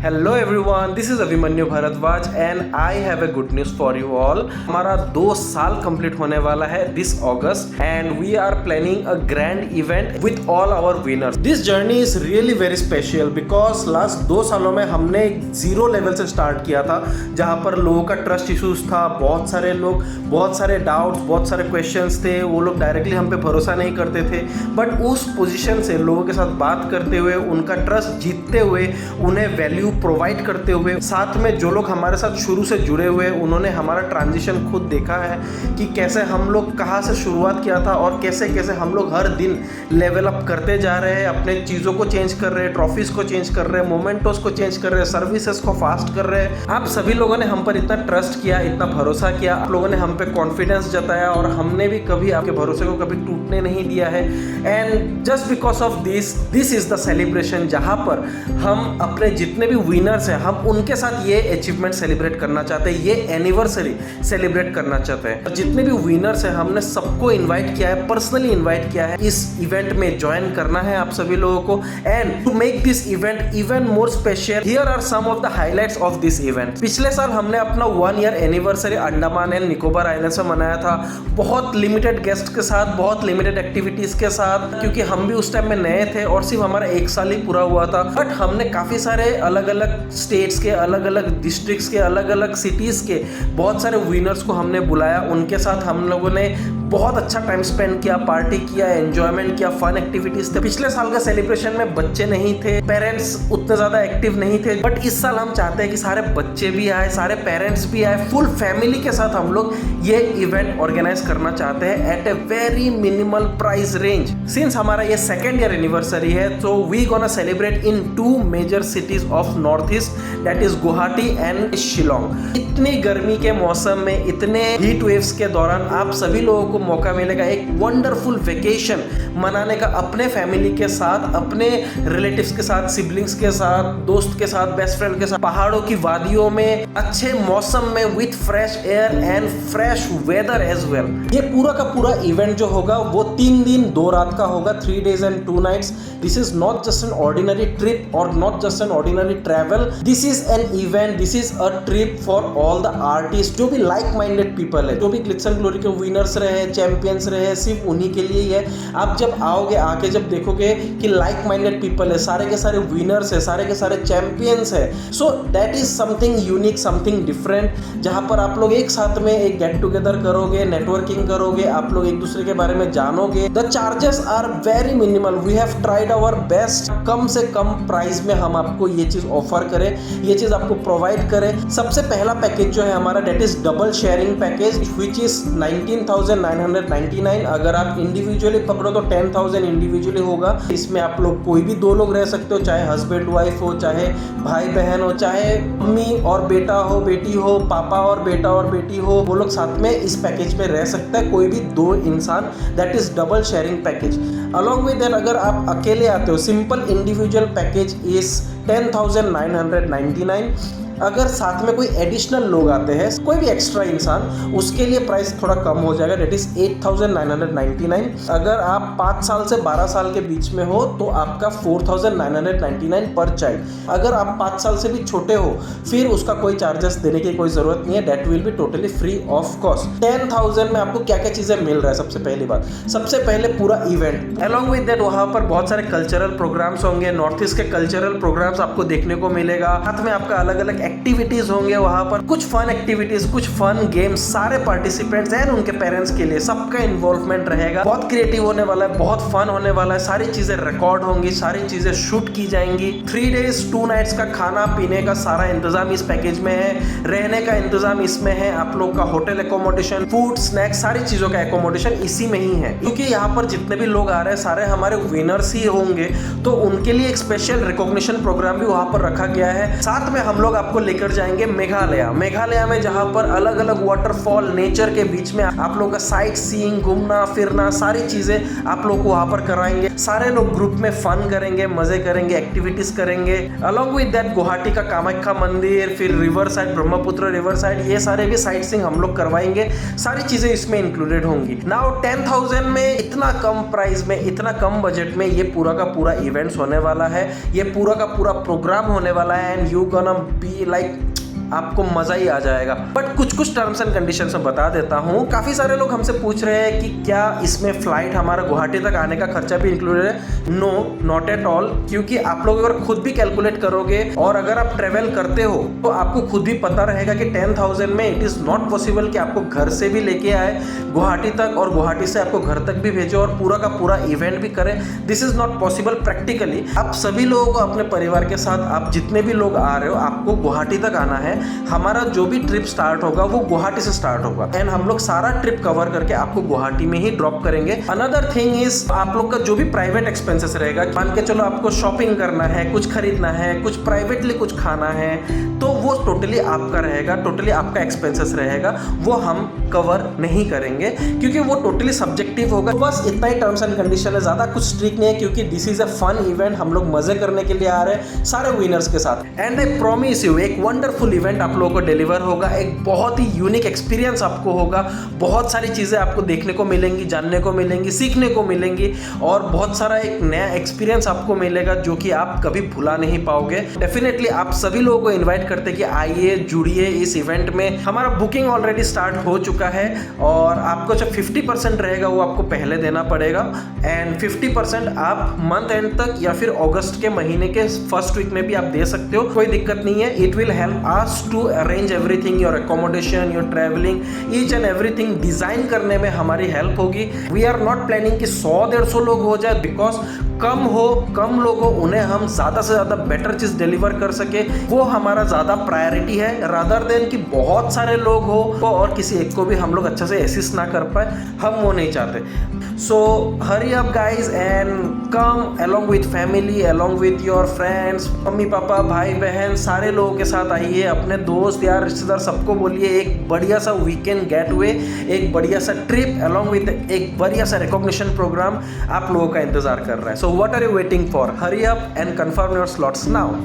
Hello everyone, this is Abhimanyu Bhardwaj and I have a good news for you all. हमारा 2 साल complete होने वाला है this August and we are planning a grand event with all our winners. This journey is really very special because last 2 सालों में हमने 0 level से start किया था, जहां पर लोगों का ट्रस्ट इश्यूज था। बहुत सारे लोग, बहुत सारे डाउट्स, बहुत सारे क्वेश्चंस थे। वो लोग डायरेक्टली हम पे भरोसा नहीं करते थे, बट उस पोजीशन से लोगों के साथ बात करते हुए, उनका ट्रस्ट जीतते हुए, उन्हें वैल्यू प्रोवाइड करते हुए, साथ में जो लोग हमारे साथ शुरू से जुड़े हुए, उन्होंने हमारा ट्रांजिशन खुद देखा है कि कैसे हम लोग कहाँ से शुरुआत किया था और कैसे कैसे हम लोग हर दिन लेवल अप करते जा रहे हैं, अपने चीज़ों को चेंज कर रहे हैं, ट्रॉफीज को चेंज कर रहे हैं, मोमेंटोस को चेंज कर रहे हैं, सर्विसेज को फास्ट कर रहे हैं। आप सभी लोगों ने हम पर इतना ट्रस्ट किया, इतना भरोसा किया, आप लोगों ने हम पे कॉन्फिडेंस जताया और हमने भी कभी आपके भरोसे को कभी टूटने नहीं दिया है। And just because of this is the celebration, जहाँ पर हम अपने जितने भी विनर्स हैं, हम उनके साथ ये अचीवमेंट सेलिब्रेट करना चाहते हैं, ये एनिवर्सरी सेलिब्रेट करना चाहते हैं। जितने भी विनर्स हैं, हमने सबको इनवाइट किया है, पर्सनली इनवाइट किया है इस इवेंट में ज्वाइन करना है आप सभी लोगों को। And to make this event even more special, here are some of the highlights of this event. पिछले साल हमने अपना 1 year anniversary Andaman and Nicobar island से मनाया था, बहुत लिमिटेड गेस्ट के साथ, बहुत लिमिटेड एक्टिविटीज के साथ, क्योंकि हम भी उस टाइम में नए थे और सिर्फ हमारा 1 साल ही पूरा हुआ था। बट हमने काफी सारे अलग अलग स्टेट्स के, अलग अलग डिस्ट्रिक्ट्स के, अलग अलग सिटीज के बहुत सारे विनर्स को हमने बुलाया। उनके साथ हम लोगों ने बहुत अच्छा टाइम स्पेंड किया, पार्टी किया, एंजॉयमेंट किया, फन एक्टिविटीज थे। पिछले साल का सेलिब्रेशन में बच्चे नहीं थे, पेरेंट्स उतने ज्यादा एक्टिव नहीं थे, बट इस साल हम चाहते हैं कि सारे बच्चे भी आए, सारे पेरेंट्स भी आए, फुल फैमिली के साथ हम लोग ये इवेंट ऑर्गेनाइज करना चाहते हैं at a very minimal price range. Since हमारा ये 2nd ईयर एनिवर्सरी है, तो we gonna celebrate in 2 major cities of north east, that is Guwahati and Shillong. इतनी गर्मी के मौसम में, इतने हीट वेव्स के दौरान आप सभी लोगों को मौका मिलेगा एक वंडरफुल वेकेशन मनाने का, अपने फैमिली के साथ, अपने रिलेटिव्स के साथ, सिबलिंग्स के साथ, दोस्त के साथ, बेस्ट फ्रेंड के साथ, पहाड़ों की वादियों में, अच्छे मौसम में, with fresh air and fresh weather as well. ये पूरा का पूरा इवेंट जो होगा वो 3 दिन 2 रात का होगा, 3 days and 2 nights। This is not just an ordinary trip और not just an ordinary travel, this is an event, this is a trip for all the artist, जो भी लाइक माइंडेड पीपल है, जो भी ग्लिट्स एंड ग्लोरी के winners रहे, champions रहे, सिर्फ उन्हीं के लिए ही है। आप जब आओगे, आके जब देखोगे कि लाइक माइंडेड पीपल है, सारे के सारे विनर्स है, सारे के सारे चैंपियंस है, so that is something unique, something different, जहां पर आप लोग एक साथ में एक गेट टुगेदर करोगे, नेटवर्किंग करोगे, आप लोग एक दूसरे के बारे में जानोगे। The charges are very minimal, we have tried our best, कम से कम प्राइस में हम आपको ये चीज ऑफर करें, ये चीज आपको प्रोवाइड करें। सबसे पहला पैकेज जो है हमारा, that is double sharing package, which is 19,999। अगर आप इंडिविजुअली पकड़ो तो 10,000 इंडिविजुअली होगा। इसमें आप लोग कोई भी 2 लोग रह सकते हो, चाहे हस्बैंड वाइफ हो, चाहे भाई बहन हो, चाहे मम्मी और बेटा हो, बेटी हो, पापा और बेटा और बेटी हो, वो लोग साथ में इस पैकेज में रह सकता है, कोई भी 2 इंसान। That is double sharing package. Along with that, अगर आप अकेले आते हो, सिंपल इंडिविजुअल पैकेज इज 10,999। अगर साथ में कोई एडिशनल लोग आते हैं, कोई भी एक्स्ट्रा इंसान, उसके लिए प्राइस थोड़ा कम हो जाएगा, डेट इज 8,999। अगर आप 5 साल से 12 साल के बीच में हो तो आपका 4,999 पर चाइल्ड। अगर आप 5 साल से भी छोटे हो, फिर उसका कोई चार्जेस देने की कोई जरूरत नहीं है, that will be totally free of cost. 10,000 में आपको क्या क्या चीजें मिल रहा है? सबसे पहली बात, सबसे पहले पूरा इवेंट, अलॉन्ग विद दैट वहां पर बहुत सारे कल्चरल प्रोग्राम्स होंगे, नॉर्थ ईस्ट के कल्चरल प्रोग्राम्स आपको देखने को मिलेगा। साथ में आपका अलग अलग एक्टिविटीज होंगे वहां पर, कुछ फन एक्टिविटीज, कुछ फन गेम्स, सारे पार्टिसिपेंट्स एंड उनके पेरेंट्स के लिए सबका इन्वॉल्वमेंट रहेगा। बहुत क्रिएटिव होने वाला है, बहुत फन होने वाला है, सारी चीजें रिकॉर्ड होंगी, सारी चीजें शूट की जाएंगी। 3 days 2 nights का खाना पीने का सारा इंतजाम इस पैकेज में है, रहने का इंतजाम इसमें है, आप लोग का होटल एकोमोडेशन, फूड, स्नैक्स, सारी चीजों का एकोमोडेशन इसी में ही है। क्योंकि यहाँ पर जितने भी लोग आ रहे हैं सारे हमारे विनर्स ही होंगे, तो उनके लिए एक स्पेशल रिकॉग्निशन प्रोग्राम भी वहां पर रखा गया है। साथ में हम लोग आपको लेकर जाएंगे मेघालय में, जहाँ पर अलग अलग वाटरफॉल नेचर के बीच में आप लोगों का साइट सीइंग, घूमना फिरना सारी चीजें आप लोग को वहां पर कराएंगे। सारे लोग ग्रुप में फन करेंगे, मजे करेंगे, एक्टिविटीज करेंगे। अलॉन्ग विद दैट गुवाहाटी का कामाख्या मंदिर, फिर river side, Brahmaputra river side, ये सारे भी साइट सीइंग हम लोग करवाएंगे। सारी चीजें इसमें इंक्लूडेड होंगी। नाउ 10,000 में, इतना कम प्राइस में, इतना कम बजट में ये पूरा का पूरा इवेंट्स होने वाला है, ये पूरा का पूरा प्रोग्राम होने वाला है। And you gonna be like, आपको मजा ही आ जाएगा। बट कुछ टर्म्स एंड कंडीशंस में बता देता हूँ। काफी सारे लोग हमसे पूछ रहे हैं कि क्या इसमें फ्लाइट हमारा गुवाहाटी तक आने का खर्चा भी इंक्लूडेड है? No, not at all. क्योंकि आप लोग अगर खुद भी कैलकुलेट करोगे और अगर आप ट्रेवल करते हो तो आपको खुद भी पता रहेगा कि 10,000 में इट इज नॉट पॉसिबल कि आपको घर से भी लेके आए गुवाहाटी तक और गुवाहाटी से आपको घर तक भी भेजे और पूरा का पूरा इवेंट भी करें। This is not possible practically. आप सभी लोगों को अपने परिवार के साथ, आप जितने भी लोग आ रहे हो, आपको गुवाहाटी तक आना है। हमारा जो भी ट्रिप स्टार्ट होगा वो गुवाहाटी से स्टार्ट होगा एंड हम लोग सारा ट्रिप कवर करके आपको गुवाहाटी में ही ड्रॉप करेंगे। अनदर थिंग इज, आप लोग का जो भी प्राइवेट एक्सपेंसेस रहेगा, मान के चलो आपको शॉपिंग करना है, कुछ खरीदना है, कुछ प्राइवेटली कुछ खाना है, तो वो टोटली आपका रहेगा, टोटली आपका एक्सपेंसेस रहेगा, वो हम कवर नहीं करेंगे क्योंकि वो टोटली सब्जेक्टिव होगा। बस इतना ही टर्म्स एंड कंडीशन है, ज्यादा कुछ स्ट्रिक्ट नहीं है क्योंकि this is a fun event. हम लोग मजे करने के लिए आ रहे हैं सारे विनर्स के साथ। एंड आई प्रॉमिस यू, एक वंडरफुल इवेंट आप लोगों को डिलीवर होगा। एक बहुत ही यूनिक एक्सपीरियंस आपको होगा। बहुत सारी चीजें आपको देखने को मिलेंगी, जानने को मिलेंगी, सीखने को मिलेंगी और बहुत सारा एक नया एक्सपीरियंस आपको मिलेगा जो कि आप कभी भुला नहीं पाओगे। डेफिनेटली आप सभी लोगों को इन्वाइट करते हैं कि आइए, जुड़िए इस इवेंट में। हमारा बुकिंग ऑलरेडी स्टार्ट हो चुका है और आपको जो 50% रहेगा वो आपको पहले देना पड़ेगा एंड 50% आप मंथ एंड तक या फिर अगस्त के महीने के फर्स्ट वीक में भी आप दे सकते हो, कोई दिक्कत नहीं है। It will help us to arrange everything, your accommodation, your travelling, each and everything design करने में हमारी हेल्प होगी। वी आर नॉट प्लानिंग कि 100-150 लोग हो जाए, बिकॉज कम लोग हो, उन्हें हम ज्यादा से ज्यादा बेटर चीज डिलीवर कर सके, वो हमारा ज्यादा प्रायोरिटी है रादर देन कि बहुत सारे लोग हो और किसी एक को भी हम लोग अच्छे से असिस्ट ना कर पाए। हम वो नहीं चाहते। So hurry up guys and come along with family, along with your friends, mummy papa, भाई बहन, सारे लोगों के साथ आइए। अपने दोस्त यार, रिश्तेदार, सबको बोलिए एक बढ़िया सा वीकेंड गेटवे, एक बढ़िया सा ट्रिप अलोंग विथ एक बढ़िया सा रिकॉग्निशन प्रोग्राम आप लोगों का इंतजार कर रहा है। So what are you waiting for? Hurry up and confirm your slots now.